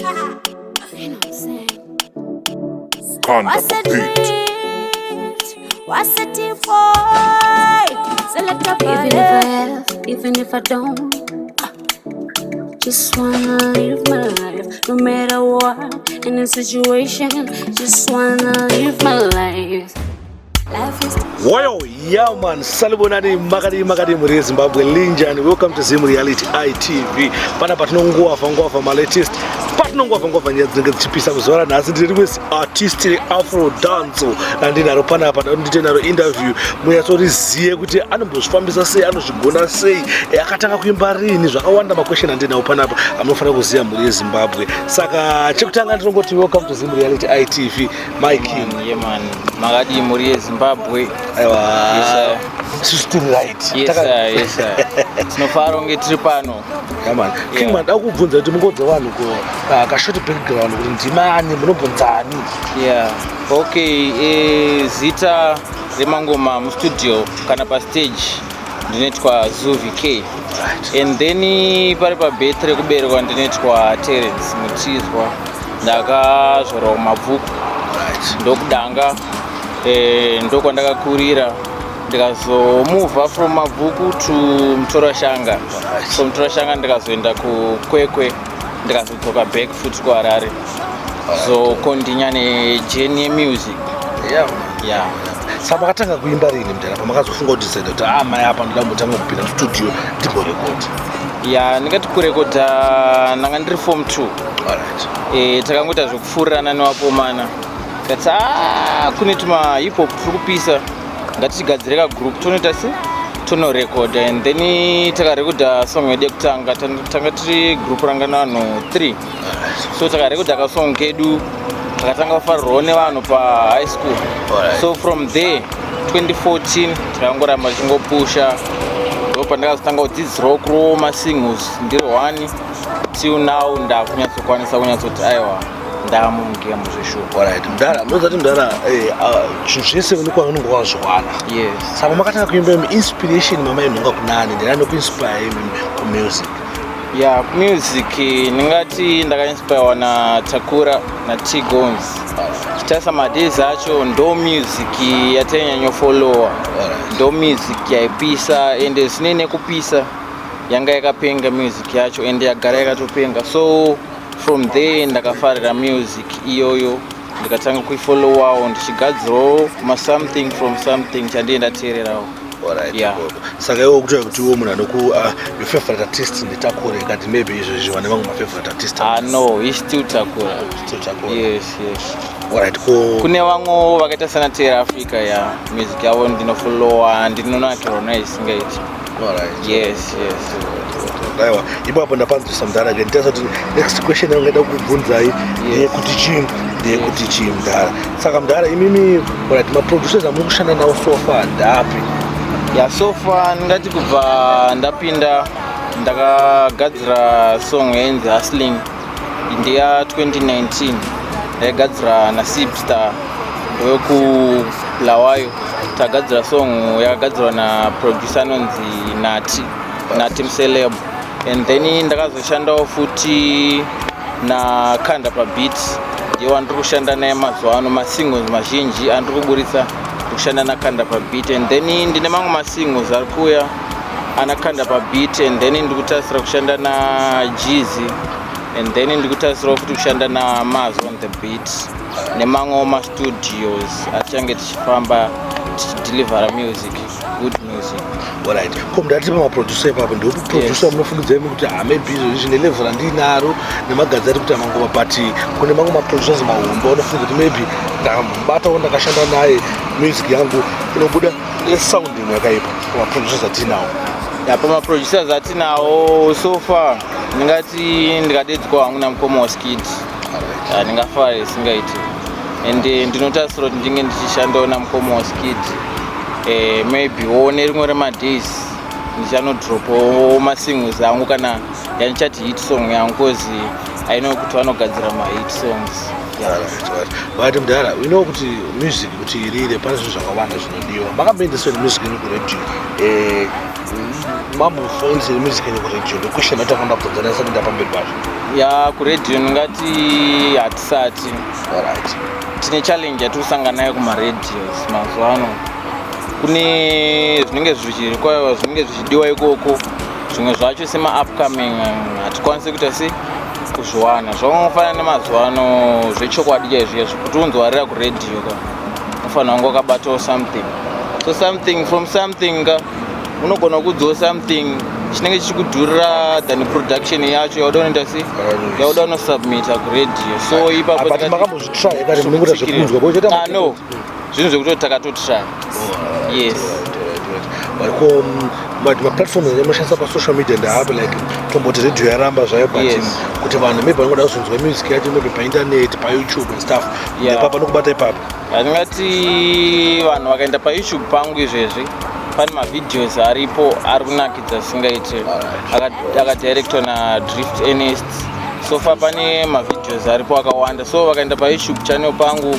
You know what I'm saying? What's the beat? What's the default? Select a even if I have, even if I don't. Just wanna live my life, no matter what. In a situation, just wanna live my life. Life is Wow, yeah man, salibonani makadi muri Zimbabwe Linja and welcome to Zim Reality ITV. Pana patinongwa fangwa my latest. Patinongwa nyaya dzinenge dzichipisa kuzora nhasi ndiri with artist Afro dance and ndinaro pana apa ndinaro interview munyatsoriziye kuti anombozvifambisa sei anozvigona sei akatanga kuimba rini zvakawanda makwesheni andinawo pana apa anofanira kuziya muri yeZimbabwe. Saka chekutanga ndinongoti welcome to Zim Reality ITV my king. Yeah man, makadi muri yeZimbabwe. Aiwa, still right. Yes sir. Tinofara kunge tiri pano. Yeah man. King man, akubvunza kuti mungodza vanhu kashoti background kuti ndimani munobvunzani. Yeah. Okay, zita remangoma mustudio kana pa stage ndinoitwa Zoovie K. Right. And then pari pa birthday kuberekwa ndinoitwa Terence Mutizwa. Ndakazvora mabhuku. Right. Ndokudanga ndoko ndakakurira ndikazomuvha from mabhuku to Mutorashanga. From Mutorashanga ndikazoenda kuKwekwe ndikazodzoka back futi kuHarare. So kontinya nejourney yemusic. Yeah. Saka makatanga kuimba rini mudhara pamakazofunga kuti zenda kuti mai apa ndoda mbotanga kupinda studio ndimborekodha. Yeah, ndingati kurekodha ndanga ndiri form 2. Alright. Takangoita zvokupfurirana nevakomana. Kati kune tuma hip hop turi kupisa ngatigadzire ka group tonoita se tonorekodha and then takarekodha song yedu yekutanga tanga tiri group ranga navanhu 3. So takarekodha ka song kedu takatanga kufarirwawo nevanhu pa high school. So from there 2014 takangoramba tichingopusha ndopa ndakazotanga kudzidzirawo kurowo masingles ndiri 1 till now ndakunyatsokwanisa kunyatsoti aiwa ndamugemu zveshuwa. Alright, mudhara munozati mudhara zvinhu zvese unenge wazviwana. Yes. Saka makatanga kuimba inspiration mama inonga kunani ndinani kuinspire music. Yeah, music ndingati ndakainspirewa naTakura naT-Gonz. Chitarisa madays acho ndo music yatainyanyofolowa. Ndo music yaipisa ende zvinei nekupisa yanga yakapenga music yacho ende yagara yakatopenga. So from there ndakafarira music iyoyo ndikatanga kuifollowawo ndichigadzirawo something from something chandiye ndateererawo. Alright. Yeah. Saka iwo kutaura kuti iwo munhu anoku your favorite artist ndiTakura kati maybe izvo zviwane vamwe my favorite artist. No, he's still Takura. Still Takura. Yes. Alright, kune vamwe vakaita sana Terra Africa ya music yavo ndinofollowa ndinonakirona isingaiti. Alright. Yes. Aiwa, ipapo ndapanzwisa mudhara again. Ndiyasa kuti next question yangaida kukubvunzai ndeyekuti chii mudhara. Saka mudhara imimi alright maproducers amuri kushanda nawo so far ndapi? Yeah, so far ndingati kubva ndapinda ndakagadzira song yainzi Hustling ndiya 2019 ndaigadzira naSibstar wekulawayo. Tagadzira song yakagadzirwa naproducer anonzi Nati Mselebo. And then ndakazoshandawo futi naKanda pabeat ndiye wandiri kushanda naye mazuva ano. Masingles mazhinji andiri kuburitsa kushanda naKanda pabeat and then ndine mamwe masingles ari kuuya anaKanda pabeat and then ndiri kutarisira kushanda naJeezy and then ndiri kutarisirawo futi kushanda naMaz on the beat nemamwewo mastudios achange tichifamba tichideliver music, good music. Alright. Komudhara tipa maproducer ipapo ndokuproducer munofungidzai kuti maybe izvo zvine level andinaro nemagadzari ari kuita mangoma but kune mamwe maproducers mahomba unofunga kuti maybe ndakambatawo ndakashanda naye music yangu inobuda sounding yakaipa pamaproducers atinawo. Pamaproducers atinawo so far ndingati ndikadedzwa hangu naMukoma Skid. Ndingafara isingaiti and ndinotarisira kuti ndinge ndichishandawo naMukoma Skid. Maybe one rimwe remadays ndichanodropawo masingles angu kana yandichati hit song yangu because I know kuti vanogadzira mahit songs. Right. Mudhara, we know kuti music kuti irire pane zvinhu zvakawanda zvinodiwa. Makamboendeswa nemusic ino kuredio. mambo phones music yenye kuredio question atakanda kutodzana sasa ndapamberi pacho ya kuredio ngati hatisati alright tine challenge yatusangana nayo kumaradios mazuva ano kune zvinenge zvichirikwa zvinenge zvichidiwa ikoko zvimwe zvacho sema upcoming hatikwanisi kuita sei kuzviwana zvaunofana nemazuva ano zvechokwadi chaizvo kuti unzwarira kuredio ka unofanira kunge wakabatawo something so something from something ka unogona kudzowa something chinenge chichikudhurira than production yacho yauda unoita sei yauda unosubmita kuredio so ipapo but makambozvitry kare munongoita zvekunzwa bocheta no zvinhu zvekuti takatotry yes ko maplatform anoshandisa pasocial media ndaapo like tomboti radio yaramba zvayo but kuti vanhu maybe vanoda kuzonzwa music yacho maybe painternet payoutube and stuff ipapo nokubata ipapo handingati vanhu vakaenda payoutube pangu izvezvi pane mavideos aripo ari kunakidza singaite akadirectwa nadrift ernest so far pane mavideos aripo akawanda so vakaenda payoutube channel pangu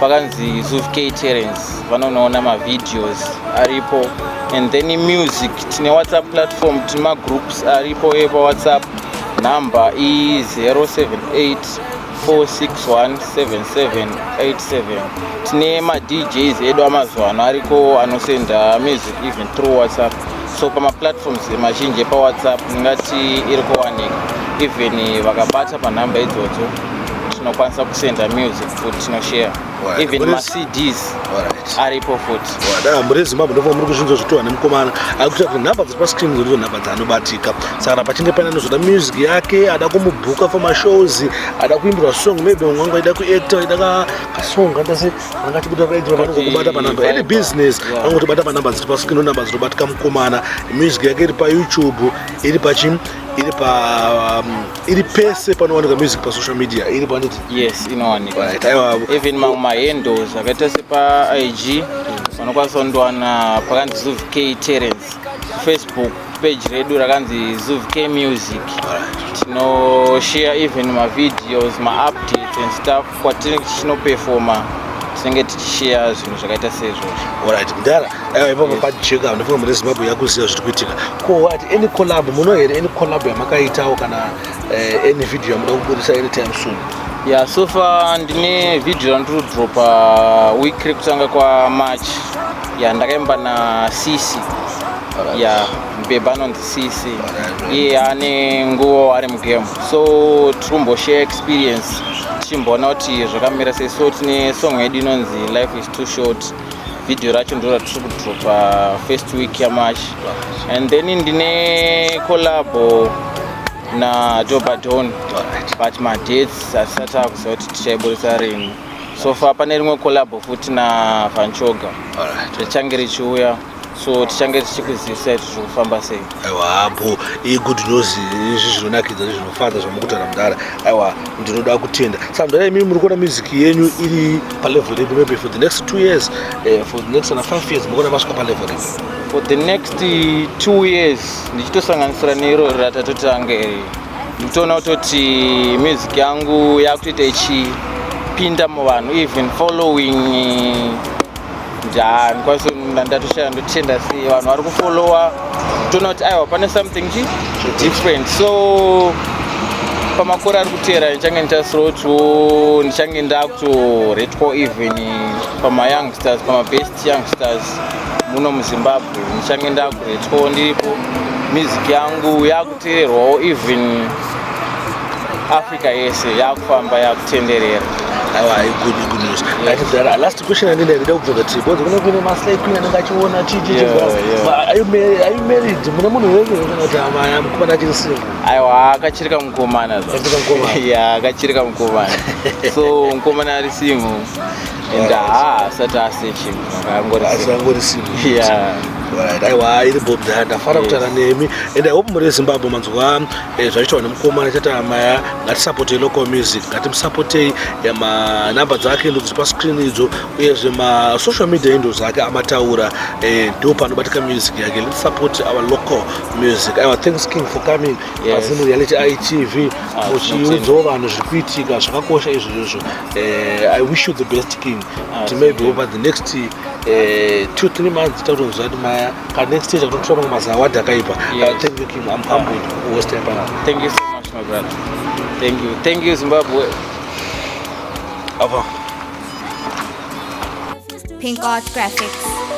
pakanzi Zoovie Terence vanoona mavideos aripo and then music tine WhatsApp platform tine magroups aripo pawhatsapp number i 07846177787 tine madjs edu amazuva ano ariko anosenda music even through WhatsApp so pamaplatforms mazhinji pawhatsapp ndingati iri kuwanika even vakabata panhamba idzodzo tinokwanisa kusenda music futi tinoshare even maCDs aripo futi muri Zimbabwe ndofo muri kuzvinzwa zvitowa nemukomana akuita kuti nhamba dziri pascreen dzirizo nhamba dzanobatika saka pachinge paine anozoda music yake ada kumubhuka for mashows ada kuimbirwa song maybe mwangu aida kuacta aida kasong andase angati kuti radio vanongokubata panhamba any business vanongotibata panhamba dziri pascreen namba dzinobatika mukomana music yake iri payoutube iri pachim iri pese panowanika music pasocial media iri panditi yes inowanika even mahandles akaita sepa IG vanokwanisa kundowana pakanzi Zoovie Terence Facebook page redu rakanzi Zoovie Music tinoshare even mavideos maupdates and stuff kwatinenge tichinoperforma tinenge tichishare zvinhu zvakaita seizvozvo alright mudara ipapo pacheka ndofuna muri Zimbabwe yakuziva zviri kuitika ko ati any collab muno here any collab yamakaitawo kana any video yamuda kubudisa anytime soon yeah so far ndine video randiri kudropa week rekutanga kwa March ndakaimba na CC mbeba anonzi CC iye ane nguva ari mugame so tiri kumboshare experience tichimboona kuti zvakamira sei so tine song yedu inonzi life is too short video racho ndo ratiri kudropa first week yaMarch and then ndine collabo naDjsparks but madates asati akuziva kuti tichaiburisa rini so far pane rimwe collabo futi naVanchoga richange richiuya so tichange tichikuzivisai tiri kufamba sei aiwa hapo good news izvi zvinonakidza zvinofadza zvamukutaura mudara aiwa ndinoda kutenda saka mudara imimi muri kuona music yenyu iri palevel ipi maybe for the next 2 years for the next 5 years mukuona masvika palevel ipi for the next 2 years ndichitosanganisira nero ratatotanga iri nditoona kutoti music yangu yakutoita ichipinda muvanhu even following ndikwanisa ndatoshaira ndotenda sei vanhu vari kufollowa toona kuti aiwa pane something different so pamakore ari kuteera ndichange ndichasirotwo ndichange ndakutoretwawo even pamayoungsters pamabest youngsters muno muZimbabwe ndichange ndakuretwawo ndiripo music yangu yakuteerwawo even Africa yese yakufamba yakutenderera aiwa good news last question andina ndida kubvunza kuti bozi kuna kuine maslay queen anenge achiona are you married muna munhu wese kana kuti amaya mukomana achiri single aiwa akachirika mukomana akachirika mukomana so mukomana ari single and asati asechi akangori single aiwa iri bob ndafara kutaura nemi and I hope muri Zimbabwe manzwa zvachiitwa nemukomana chati amaya ngatisapotei local music ngatimusapotei manhamba dzake ndo dziri pascreen idzo uyezve masocial media ndo zvake amataura ndo panobatika music yake let's support our local music aiwa thanks king for coming Zimu Reality ITV muchiudzawo vanhu zviri kuitika zvakakosha izvozvo I wish you the best king to maybe over the next 2-3 months takutonzwa kuti maya ka next stage akutotora pamwe mazawadi akaipa. Yes. Thank you King, I'm humbled for staying by. Thank you so much, my brother. Thank you Zimbabwe. Ava. Pink Art Graphics.